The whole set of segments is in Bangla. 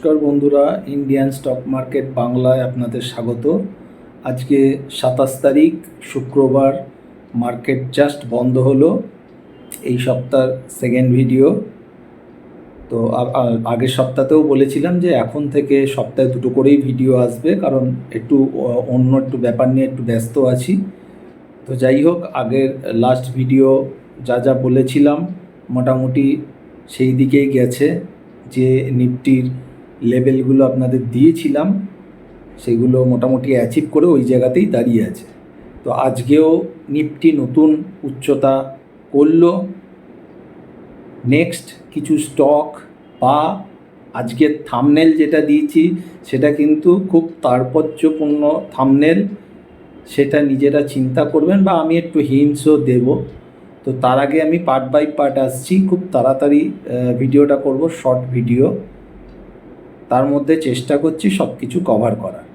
নমস্কার বন্ধুরা, ইন্ডিয়ান স্টক মার্কেট বাংলায় আপনাদের স্বাগত। আজকে 27 তারিখ শুক্রবার, মার্কেট জাস্ট বন্ধ হলো। এই সপ্তাহের সেকেন্ড ভিডিও। তো আগের সপ্তাহতেও বলেছিলাম যে এখন থেকে সপ্তাহে দুটো করেই ভিডিও আসবে, কারণ অন্য একটু ব্যাপার নিয়ে একটু ব্যস্ত আছি। তো যাই হোক, আগের লাস্ট ভিডিও যা যা বলেছিলাম মোটামুটি সেই দিকেই গেছে। যে নিফটির লেভেলগুলো আপনাদের দিয়েছিলাম সেগুলো মোটামুটি অ্যাচিভ করে ওই জায়গাতেই দাঁড়িয়ে আছে। তো আজকেও নিফটি নতুন উচ্চতা করলো। নেক্সট কিছু স্টক বা আজকের থাম্বনেল যেটা দিয়েছি সেটা কিন্তু খুব তাৎপর্যপূর্ণ থাম্বনেল, সেটা নিজেরা চিন্তা করবেন বা আমি একটু হিন্টসও দেব। তো তার আগে আমি পার্ট বাই পার্ট আসছি, খুব তাড়াতাড়ি ভিডিওটা করব, শর্ট ভিডিও। তার মধ্যে চেষ্টা করছি সব কিছু কভার করার।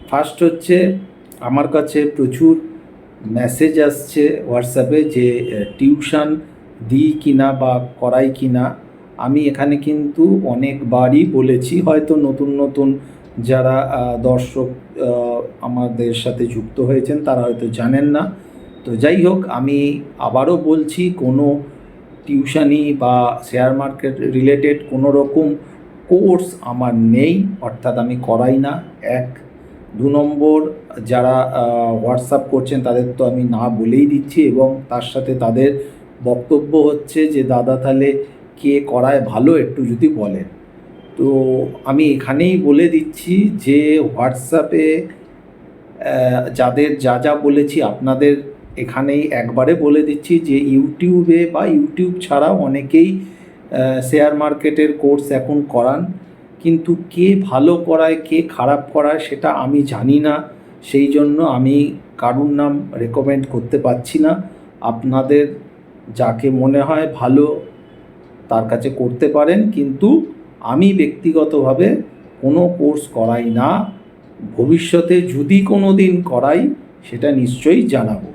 ফার্স্ট হচ্ছে, আমার কাছে প্রচুর মেসেজ আসছে হোয়াটসঅ্যাপে যে টিউশন দিই কিনা বা করাই কিনা। আমি এখানে কিন্তু অনেকবারই বলেছি, হয়তো নতুন নতুন যারা দর্শক আমাদের সাথে যুক্ত হয়েছেন তারা হয়তো জানেন না। তো যাই হোক, আমি আবারও বলছি, কোনো টিউশনি বা শেয়ার মার্কেট রিলেটেড কোনো রকম কোর্স আমার নেই, অর্থাৎ আমি করাই না। এক, দু নম্বর, যারা হোয়াটসঅ্যাপ করছেন তাদের তো আমি না বলেই দিচ্ছি, এবং তার সাথে তাদের বক্তব্য হচ্ছে যে দাদা তাহলে কে করায় ভালো একটু যদি বলেন। তো আমি এখানেই বলে দিচ্ছি যে হোয়াটসঅ্যাপে যাদের যা যা বলেছি আপনাদের এখানেই একবারে বলে দিচ্ছি যে ইউটিউবে বা ইউটিউব ছাড়াও অনেকেই শেয়ার মার্কেটের কোর্স এখন করান, কিন্তু কে ভালো করায় কে খারাপ করায় সেটা আমি জানি না। সেই জন্য আমি কারুর নাম রেকমেন্ড করতে পারছি না। আপনাদের যাকে মনে হয় ভালো তার কাছে করতে পারেন, কিন্তু আমি ব্যক্তিগতভাবে কোনো কোর্স করাই না। ভবিষ্যতে যদি কোনো দিন করাই সেটা নিশ্চয়ই জানাবো।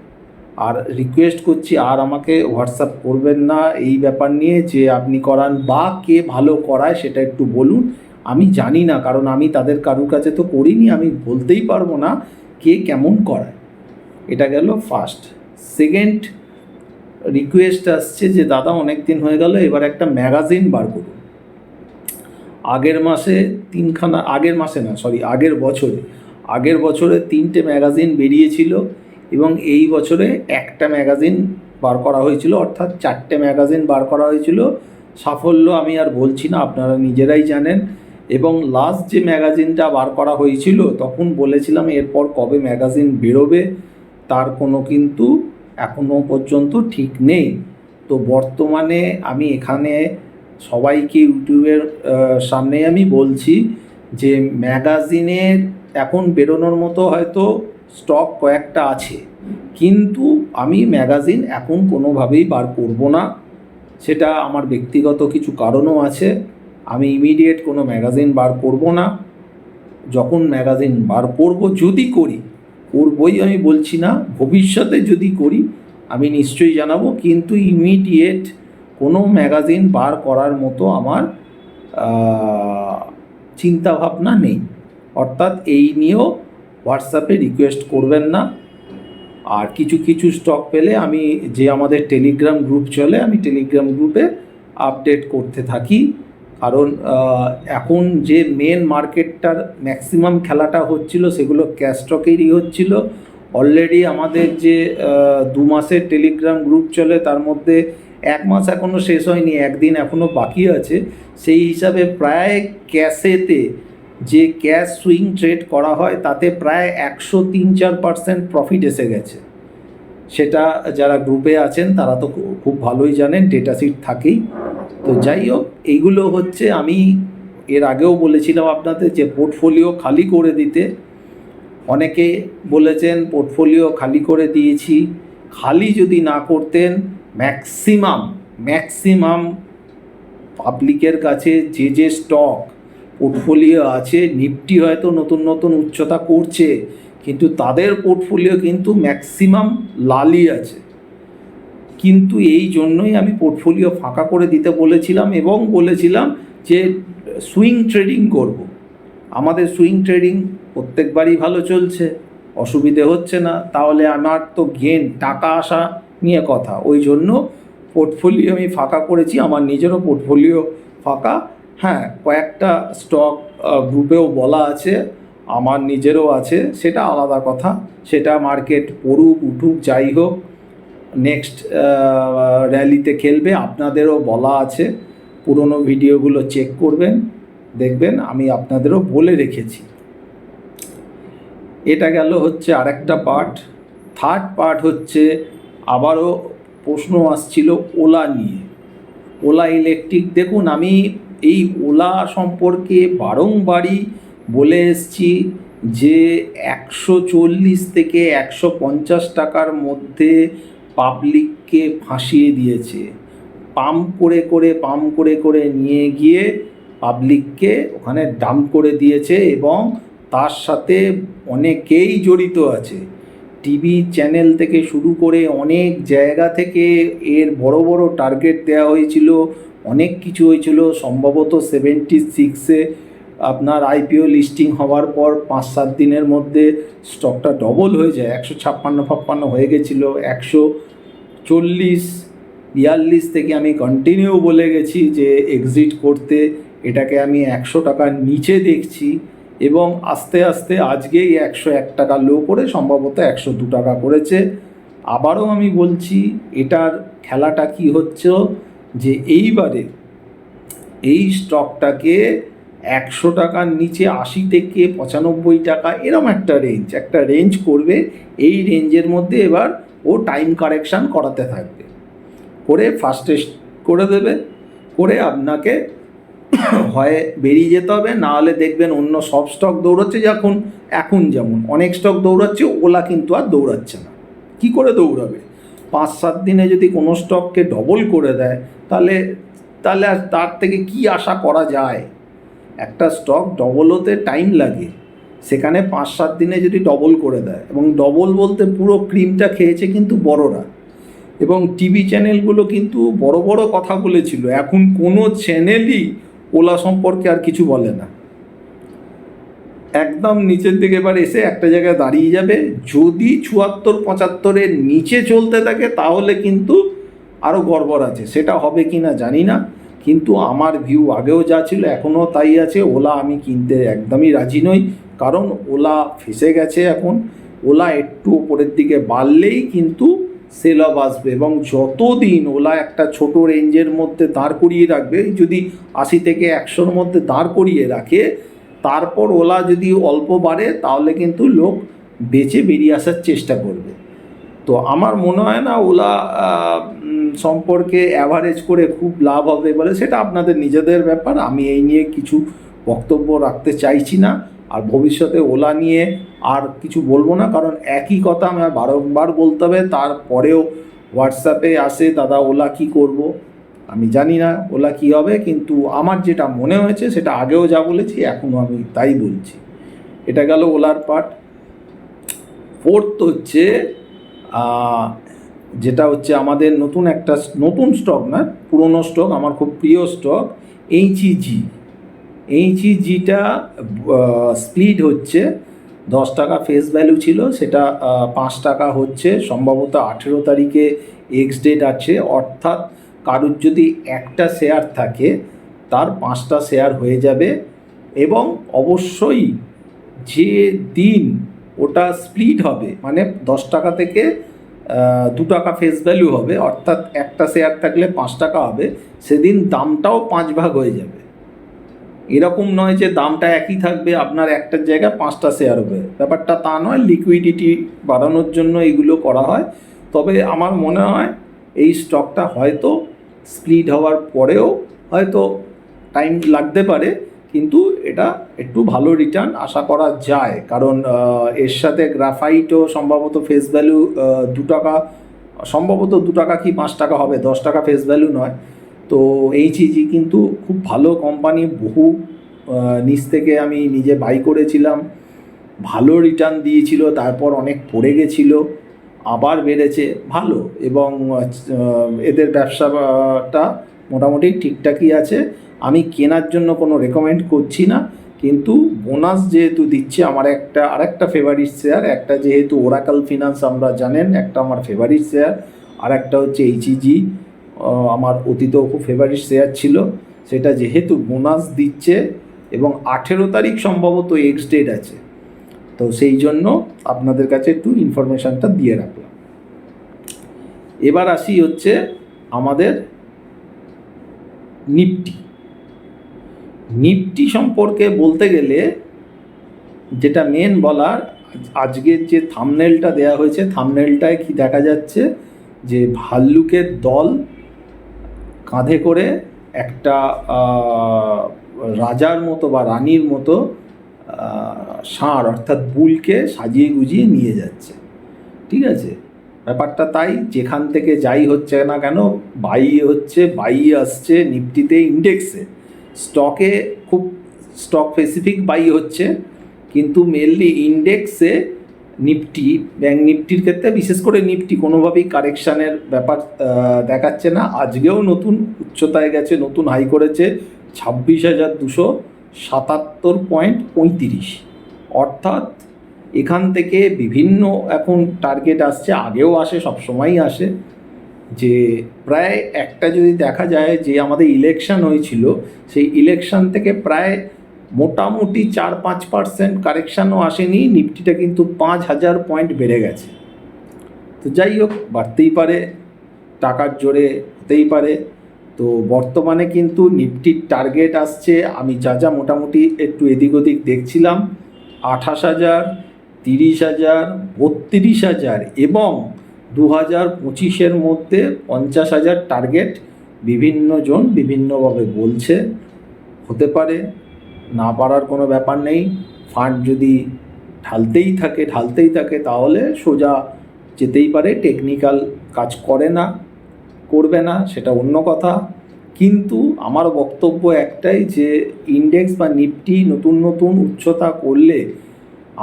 আর রিকোয়েস্ট করছি, আর আমাকে হোয়াটসঅ্যাপ করবেন না এই ব্যাপার নিয়ে যে আপনি করান বা কে ভালো করায় সেটা একটু বলুন। আমি জানি না, কারণ আমি তাদের কারুর কাছে তো করিনি, আমি বলতেই পারবো না কে কেমন করায়। এটা গেল ফার্স্ট। সেকেন্ড রিকোয়েস্ট আসছে যে দাদা অনেক দিন হয়ে গেল, এবার একটা ম্যাগাজিন বার করুন। আগের বছরে 3টে ম্যাগাজিন বেরিয়েছিল, এবং এই বছরে একটা ম্যাগাজিন বার করা হয়েছিল, অর্থাৎ 4টে ম্যাগাজিন বার করা হয়েছিল। সাফল্য আমি আর বলছি না, আপনারা নিজেরাই জানেন। এবং লাস্ট যে ম্যাগাজিনটা বার করা হয়েছিল তখন বলেছিলাম এরপর কবে ম্যাগাজিন বেরোবে তার কোনো কিন্তু এখনও পর্যন্ত ঠিক নেই। তো বর্তমানে আমি এখানে সবাইকে ইউটিউবের সামনে আমি বলছি যে ম্যাগাজিনের এখন বেরোনোর মতো হয়তো স্টক কয়েকটা আছে, কিন্তু আমি ম্যাগাজিন এখন কোনোভাবেই বার করব না। সেটা আমার ব্যক্তিগত কিছু কারণও আছে। আমি ইমিডিয়েট কোনো ম্যাগাজিন বার করব না। যখন ম্যাগাজিন বার করব, যদি করি, করবই আমি বলছি না, ভবিষ্যতে যদি করি আমি নিশ্চয়ই জানাবো, কিন্তু ইমিডিয়েট কোনো ম্যাগাজিন বার করার মতো আমার চিন্তাভাবনা নেই। অর্থাৎ এই নিয়েও হোয়াটসঅ্যাপে রিকোয়েস্ট করবেন না। আর কিছু কিছু স্টক পেলে আমি যে আমাদের টেলিগ্রাম গ্রুপ চলে, আমি টেলিগ্রাম গ্রুপে আপডেট করতে থাকি। কারণ এখন যে মেন মার্কেটটার ম্যাক্সিমাম খেলাটা হচ্ছিল সেগুলো ক্যাশ স্টকেরই হচ্ছিল। অলরেডি আমাদের যে 2 মাসের টেলিগ্রাম গ্রুপ চলে তার মধ্যে 1 মাস এখনও শেষ হয়নি, একদিন এখনও বাকি আছে। সেই হিসাবে প্রায় ক্যাশেতে যে ক্যাশ সুইং ট্রেড করা হয় তাতে প্রায় 103-4% প্রফিট এসে গেছে। সেটা যারা গ্রুপে আছেন তারা তো খুব ভালোই জানেন, ডেটা শিট থাকেই। তো যাই হোক, এইগুলো হচ্ছে, আমি এর আগেও বলেছিলাম আপনাদের যে পোর্টফোলিও খালি করে দিতে। অনেকে বলেছেন পোর্টফোলিও খালি করে দিয়েছি। খালি যদি না করতেন, ম্যাক্সিমাম পাবলিকের কাছে যে স্টক পোর্টফোলিও আছে, নিফটি হয়তো নতুন নতুন উচ্চতা করছে, কিন্তু তাদের পোর্টফোলিও কিন্তু ম্যাক্সিমাম লালই আছে। কিন্তু এই জন্যই আমি পোর্টফোলিও ফাঁকা করে দিতে বলেছিলাম, এবং বলেছিলাম যে সুইং ট্রেডিং করব। আমাদের সুইং ট্রেডিং প্রত্যেকবারই ভালো চলছে, অসুবিধে হচ্ছে না, তাহলে আমার তো গেন টাকা আসা নিয়ে কথা। ওই জন্য পোর্টফোলিও আমি ফাঁকা করেছি, আমার নিজেরও পোর্টফোলিও ফাঁকা। হ্যাঁ, কয়েকটা স্টক গ্রুপেও বলা আছে, আমার নিজেরও আছে, সেটা আলাদা কথা। সেটা মার্কেট পড়ুক উঠুক যাই হোক, নেক্সট র্যালিতে খেলবে, আপনাদেরও বলা আছে। পুরনো ভিডিওগুলো চেক করবেন, দেখবেন আমি আপনাদেরও বলে রেখেছি। এটা গেল হচ্ছে আরেকটা পার্ট। থার্ড পার্ট হচ্ছে আবারও প্রশ্ন আসছিল ওলা নিয়ে। ওলা ইলেকট্রিক, দেখুন আমি এই ওলা সম্পর্কে বারংবারই বলে এসছি যে 140 থেকে 150 টাকার মধ্যে পাবলিককে ফাঁসিয়ে দিয়েছে। পাম্প করে করে নিয়ে গিয়ে পাবলিককে ওখানে ডাম্প করে দিয়েছে, এবং তার সাথে অনেকেই জড়িত আছে। টিভি চ্যানেল থেকে শুরু করে অনেক জায়গা থেকে এর বড় বড় টার্গেট দেওয়া হয়েছিল, অনেক কিছু হয়েছিল। সম্ভবত 76-এ আপনার আইপিও লিস্টিং হওয়ার পর 5-7 দিনের মধ্যে স্টকটা ডবল হয়ে যায়, 156-56 হয়ে গেছিলো, 140-42 থেকে আমি কন্টিনিউ বলে গেছি যে এক্সিট করতে। এটাকে আমি 100 টাকার নিচে দেখছি, এবং আস্তে আস্তে আজকেই 101 টাকা লো করে সম্ভবত 102 টাকা করেছে। আবারও আমি বলছি, এটার খেলাটা কি হচ্ছে যে এইবারে এই স্টকটাকে 100 টাকার নিচে 80 থেকে 95 টাকা এরম একটা রেঞ্জ করবে। এই রেঞ্জের মধ্যে এবার ও টাইম কারেকশান করাতে থাকবে, করে ফার্স্টে করে দেবে, করে আপনাকে হয় বেরিয়ে যেতে হবে, না হলে দেখবেন অন্য সব স্টক দৌড়াচ্ছে। এখন যেমন অনেক স্টক দৌড়াচ্ছে, ওলা কিন্তু আর দৌড়াচ্ছে না। কি করে দৌড়াবে? 5-7 দিনে যদি কোনো স্টককে ডবল করে দেয়, তাহলে আর তার থেকে কি আশা করা যায়? একটা স্টক ডবল হতে টাইম লাগে, সেখানে 5-7 দিনে যদি ডবল করে দেয়, এবং ডবল বলতে পুরো ক্রিমটা খেয়েছে কিন্তু বড়রা। এবং টিভি চ্যানেলগুলো কিন্তু বড় বড় কথা বলেছিল, এখন কোনো চ্যানেলই ওলা সম্পর্কে আর কিছু বলে না। একদম নিচের দিকে এবার এসে একটা জায়গায় দাঁড়িয়ে যাবে। যদি 74-75-এর নিচে চলতে থাকে তাহলে কিন্তু আরও গড়বড় আছে, সেটা হবে কি না জানি না, কিন্তু আমার ভিউ আগেও যা ছিল এখনও তাই আছে। ওলা আমি কিনতে একদমই রাজি নই, কারণ ওলা ফেসে গেছে এখন। ওলা একটু ওপরের দিকে বাড়লেই কিন্তু সেল অফ আসবে, এবং যতদিন ওলা একটা ছোট রেঞ্জের মধ্যে দাঁড় করিয়ে রাখবে, যদি 80 থেকে 100-র মধ্যে দাঁড় করিয়ে রাখে, তারপর ওলা যদি অল্প বাড়ে তাহলে কিন্তু লোক বেচে বেরিয়ে আসার চেষ্টা করবে। তো আমার মনে হয় না ওলা সম্পর্কে অ্যাভারেজ করে খুব লাভ হবে বলে, সেটা আপনাদের নিজেদের ব্যাপার। আমি এই নিয়ে কিছু বক্তব্য রাখতে চাইছি না, আর ভবিষ্যতে ওলা নিয়ে আর কিছু বলবো না, কারণ একই কথা আমার বারংবার বলতে হবে। তারপরেও হোয়াটসঅ্যাপে আসে, দাদা ওলা কি করব। আমি জানি না ওলা কি হবে, কিন্তু আমার যেটা মনে হয়েছে সেটা আগেও যা বলেছি এখনও আমি তাই বলছি। এটা গেল ওলার পার্ট। ফোর্থ হচ্ছে যেটা হচ্ছে আমাদের নতুন স্টক না, পুরনো স্টক, আমার খুব প্রিয় স্টক, এইচইজিটা স্প্লিট হচ্ছে। 10 টাকা ফেস ভ্যালু ছিল, সেটা 5 টাকা হচ্ছে। সম্ভবত 18 তারিখে এক্স ডেট আছে, অর্থাৎ কারুর যদি একটা শেয়ার থাকে তার 5টা শেয়ার হয়ে যাবে। এবং অবশ্যই যে দিন ওটা স্প্লিট হবে, মানে 10 টাকা থেকে 2 টাকা ফেস ভ্যালু হবে, অর্থাৎ একটা শেয়ার থাকলে 5 টাকা হবে, সেদিন দামটাও 5 ভাগ হয়ে যাবে। এরকম নয় যে দামটা একই থাকবে, আপনার একটার জায়গায় 5টা শেয়ার হবে, ব্যাপারটা তা নয়। লিকুইডিটি বাড়ানোর জন্য এগুলো করা হয়। তবে আমার মনে হয় এই স্টকটা হয়তো স্প্লিট হওয়ার পরেও হয়তো টাইম লাগতে পারে, কিন্তু এটা একটু ভালো রিটার্ন আশা করা যায়, কারণ এর সাথে গ্রাফাইটও সম্ভবত ফেস ভ্যালু 2 টাকা, সম্ভবত 2 টাকা কি 5 টাকা হবে, 10 টাকা ফেস ভ্যালু নয়। তো এইচইজি কিন্তু খুব ভালো কোম্পানি, বহু নিচ থেকে আমি নিজে বাই করেছিলাম, ভালো রিটার্ন দিয়েছিল, তারপর অনেক পড়ে গেছিলো, আবার বেড়েছে ভালো, এবং এদের ব্যবসাটা মোটামুটি ঠিকঠাকই আছে। আমি কেনার জন্য কোনো রেকমেন্ড করছি না, কিন্তু বোনাস যেহেতু দিচ্ছে আমার আরেকটা ফেভারিট শেয়ার, একটা যেহেতু ওরাকল ফিনান্স আমরা জানেন একটা আমার ফেভারিট শেয়ার, আর একটা হচ্ছে এইচইজি, আমার অতীতেও খুব ফেভারিট শেয়ার ছিল, সেটা যেহেতু বোনাস দিচ্ছে এবং 18 তারিখ সম্ভবত এক্স ডেট আছে, তো সেই জন্য আপনাদের কাছে একটু ইনফরমেশানটা দিয়ে রাখলাম। এবার আসি হচ্ছে আমাদের নিফটি সম্পর্কে বলতে গেলে যেটা মেন বলার, আজকের যে থাম্বনেলটা দেওয়া হয়েছে, থাম্বনেলটায় কি দেখা যাচ্ছে যে ভাল্লুকের দল কাঁধে করে একটা রাজার মতো বা রানীর মতো ষাঁড় অর্থাৎ বুলকে সাজিয়ে গুজিয়ে নিয়ে যাচ্ছে। ঠিক আছে, ব্যাপারটা তাই, যেখান থেকে যাই হচ্ছে না কেন বাই আসছে নিফটিতে, ইন্ডেক্সে, স্টকে খুব স্টক স্পেসিফিক বাই হচ্ছে, কিন্তু মেনলি ইন্ডেক্সে নিফটি, ব্যাঙ্ক নিফটির ক্ষেত্রে বিশেষ করে নিফটি কোনোভাবেই কারেকশানের ব্যাপার দেখাচ্ছে না। আজকেও নতুন উচ্চতায় গেছে, নতুন হাই করেছে 26,277.35, অর্থাৎ এখান থেকে বিভিন্ন এখন টার্গেট আসছে, আগেও আসে, সবসময়ই আসে, যে প্রায় একটা যদি দেখা যায় যে আমাদের ইলেকশন হয়েছিল, সেই ইলেকশন থেকে প্রায় মোটামুটি 4-5% কারেকশানও আসেনি, নিফটিটা কিন্তু 5,000 পয়েন্ট বেড়ে গেছে। তো যাই হোক, বাড়তেই পারে, টাকার জোরে হতেই পারে। তো বর্তমানে কিন্তু নিফটির টার্গেট আসছে, আমি যা মোটামুটি একটু এদিক ওদিক দেখছিলাম, 28,000, 30,000, 32,000 এবং 2025-এর মধ্যে 50,000 টার্গেট বিভিন্ন জন বিভিন্নভাবে বলছে। হতে পারে, না পারার কোনো ব্যাপার নেই। ফান্ড যদি ঢালতেই থাকে তাহলে সোজা যেতেই পারে। টেকনিক্যাল কাজ করবে না সেটা অন্য কথা, কিন্তু আমার বক্তব্য একটাই যে ইন্ডেক্স বা নিফটি নতুন উচ্চতা করলে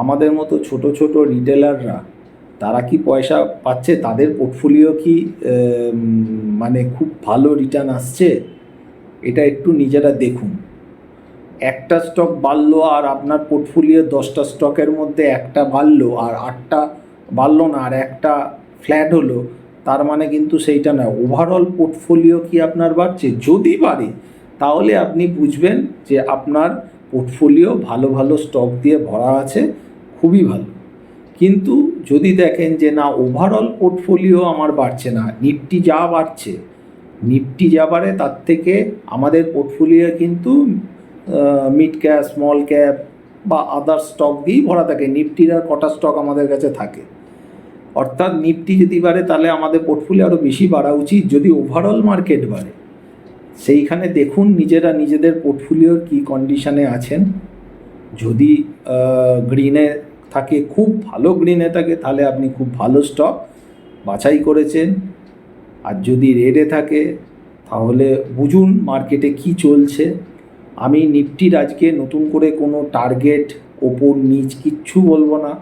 আমাদের মতো ছোট রিটেলাররা, তারা কি পয়সা পাচ্ছে? তাদের পোর্টফোলিও কি মানে খুব ভালো রিটার্ন আসছে? এটা একটু নিজেরা দেখুন। একটা স্টক বাড়লো আর আপনার পোর্টফোলিও 10টা স্টকের মধ্যে একটা বাড়লো আর 8টা বাড়লো না, আর একটা ফ্ল্যাট হলো, তার মানে কিন্তু সেইটা নয়। ওভারঅল পোর্টফোলিও কি আপনার বাড়ছে? যদি বাড়ে তাহলে আপনি বুঝবেন যে আপনার পোর্টফোলিও ভালো স্টক দিয়ে ভরা আছে, খুবই ভালো। কিন্তু যদি দেখেন যে না, ওভারঅল পোর্টফোলিও আমার বাড়ছে না, নিফটি যা বাড়ে তার থেকে আমাদের পোর্টফোলিও কিন্তু মিড ক্যাপ, স্মল ক্যাপ বা আদার স্টক দিয়েই ভরা থাকে। নিফটির আর কটা স্টক আমাদের কাছে থাকে? অর্থাৎ নিফটি যদি বাড়ে তাহলে আমাদের পোর্টফোলিও আরও বেশি বাড়া উচিত। যদি ওভারঅল মার্কেট বাড়ে, সেইখানে দেখুন নিজেদের পোর্টফোলিওর কী কন্ডিশানে আছেন। যদি গ্রিনে থাকে, খুব ভালো গ্রিনে থাকে, তাহলে আপনি খুব ভালো স্টক বাছাই করেছেন। আর যদি রেডে থাকে তাহলে বুঝুন মার্কেটে কি চলছে। আমি নিফটির আজকে নতুন করে কোনো টার্গেট ওপর নিচ কিচ্ছু বলবো না,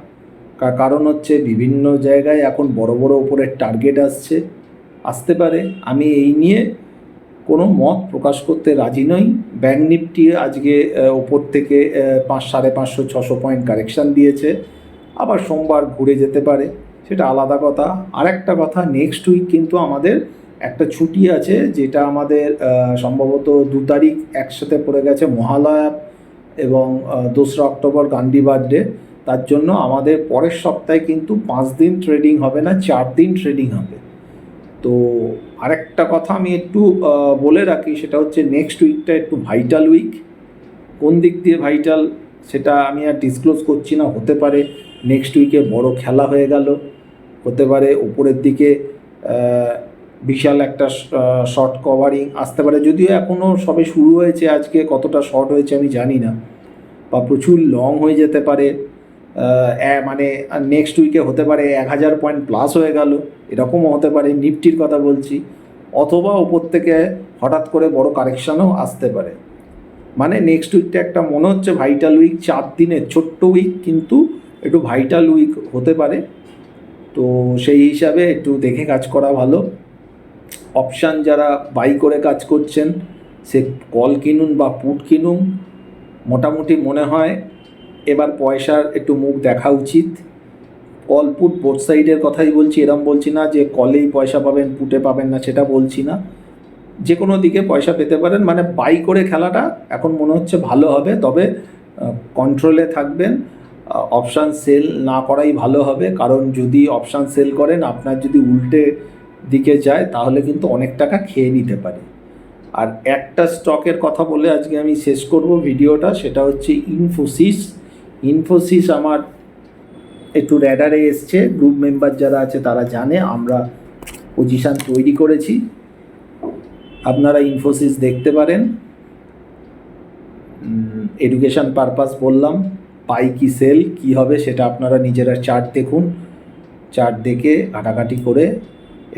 কারণ হচ্ছে বিভিন্ন জায়গায় এখন বড় ওপরের টার্গেট আসতে পারে। আমি এই নিয়ে কোনো মত প্রকাশ করতে রাজি নই। ব্যাঙ্ক নিফটি আজকে ওপর থেকে 500-550-600 পয়েন্ট কারেকশান দিয়েছে, আবার সোমবার ঘুরে যেতে পারে, সেটা আলাদা কথা। আরেকটা কথা, নেক্সট উইক কিন্তু আমাদের একটা ছুটি আছে, যেটা আমাদের সম্ভবত 2 তারিখ একসাথে পড়ে গেছে, মহালয়া এবং 2রা অক্টোবর গান্ধী বার্থডে। তার জন্য আমাদের পরের সপ্তাহে কিন্তু 5 দিন ট্রেডিং হবে না, 4 দিন ট্রেডিং হবে। তো আরেকটা কথা আমি একটু বলে রাখি, সেটা হচ্ছে নেক্সট উইকটা একটু ভাইটাল উইক। কোন দিক দিয়ে ভাইটাল সেটা আমি আর ডিসক্লোজ করছি না। হতে পারে নেক্সট উইকে বড় খেলা হয়ে গেল, হতে পারে উপরের দিকে বিশাল একটা শর্ট কভারিং আসতে পারে, যদিও এখনও সবে শুরু হয়েছে, আজকে কতটা শর্ট হয়েছে আমি জানি না, বা প্রচুর লং হয়ে যেতে পারে। মানে নেক্সট উইকে হতে পারে 1,000 পয়েন্ট প্লাস হয়ে গেল, এরকমও হতে পারে, নিফটির কথা বলছি। অথবা ওপর থেকে হঠাৎ করে বড় কারেকশানও আসতে পারে। মানে নেক্সট উইকটা একটা মনে হচ্ছে ভাইটাল উইক, 4 দিনের ছোট্ট উইক, কিন্তু একটু ভাইটাল উইক হতে পারে। তো সেই হিসাবে একটু দেখে কাজ করা ভালো। অপশান যারা বাই করে কাজ করছেন, সে কল কিনুন বা পুট কিনুন, মোটামুটি মনে হয় এবার পয়সার একটু মুখ দেখা উচিত। কল পুট বোথ সাইডের কথাই বলছি, এরম বলছি না যে কলেই পয়সা পাবেন পুটে পাবেন না, সেটা বলছি না। যে কোনো দিকে পয়সা পেতে পারেন, মানে বাই করে খেলাটা এখন মনে হচ্ছে ভালো হবে, তবে কন্ট্রোলে থাকবেন। অপশান সেল না করাই ভালো হবে, কারণ যদি অপশান সেল করেন আপনার যদি উল্টে দিকে যায় তাহলে কিন্তু অনেক টাকা খেয়ে নিতে পারে। আর একটা স্টকের কথা বলে আজকে আমি শেষ করব ভিডিওটা, সেটা হচ্ছে ইনফোসিস। ইনফোসিস আমার একটু র্যাডারে এসছে, গ্রুপ মেম্বার যারা আছে তারা জানে, আমরা পজিশান তৈরি করেছি, আপনারা ইনফোসিস দেখতে পারেন। এডুকেশান পারপাস বললাম, পাই কি সেল কি হবে সেটা আপনারা নিজেরা চার্ট দেখুন, চার্ট দেখে ঘাটাঘাটি করে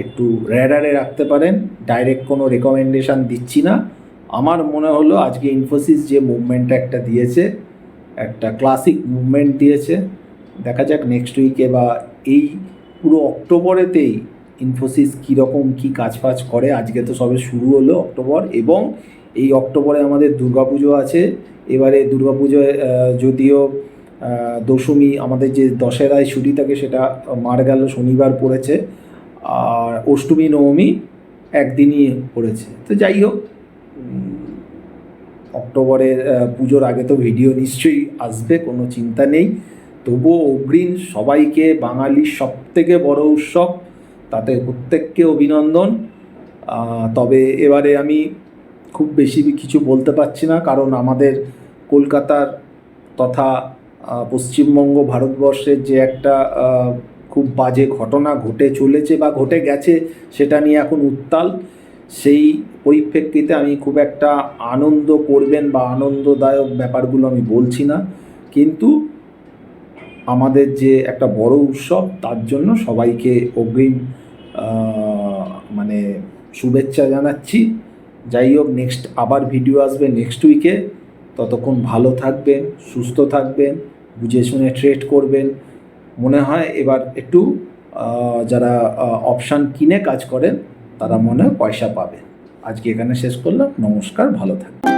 একটু র্যাডারে রাখতে পারেন। ডাইরেক্ট কোনো রেকমেন্ডেশান দিচ্ছি না। আমার মনে হলো আজকে ইনফোসিস যে মুভমেন্টটা একটা দিয়েছে, একটা ক্লাসিক মুভমেন্ট দিয়েছে। দেখা যাক নেক্সট উইকে বা এই পুরো অক্টোবরেতেই ইনফোসিস কীরকম কী কাজ ফাজ করে। আজকে তো সবে শুরু হলো অক্টোবর, এবং এই অক্টোবরে আমাদের দুর্গাপুজো আছে। এবারে দুর্গাপুজোয় যদিও দশমী, আমাদের যে দশেরায় ছুটি থাকে সেটা মার গেল, শনিবার পড়েছে, আর অষ্টমী নবমী একদিনই পড়েছে। তো যাই হোক, অক্টোবরের পুজোর আগে তো ভিডিও নিশ্চয়ই আসবে, কোনো চিন্তা নেই। তবুও অগ্রিম সবাইকে বাঙালির সবথেকে বড় উৎসব, তাতে প্রত্যেককে অভিনন্দন। তবে এবারে আমি খুব বেশি কিছু বলতে পারছি না, কারণ আমাদের কলকাতার তথা পশ্চিমবঙ্গ ভারতবর্ষের যে একটা খুব বাজে ঘটনা ঘটে চলেছে বা ঘটে গেছে, সেটা নিয়ে এখন উত্তাল। সেই পরিপ্রেক্ষিতে আমি খুব একটা আনন্দ করবেন বা আনন্দদায়ক ব্যাপারগুলো আমি বলছি না, কিন্তু আমাদের যে একটা বড় উৎসব তার জন্য সবাইকে অগ্রিম মানে শুভেচ্ছা জানাচ্ছি। যাই হোক, নেক্সট আবার ভিডিও আসবে নেক্সট উইকে। ততক্ষণ ভালো থাকবেন, সুস্থ থাকবেন, বুঝে শুনে ট্রেড করবেন। মনে হয় এবার একটু যারা অপশান কিনে কাজ করেন তারা মনে হয় পয়সা পাবে। আজকে এখানে শেষ করলাম, নমস্কার, ভালো থাকবেন।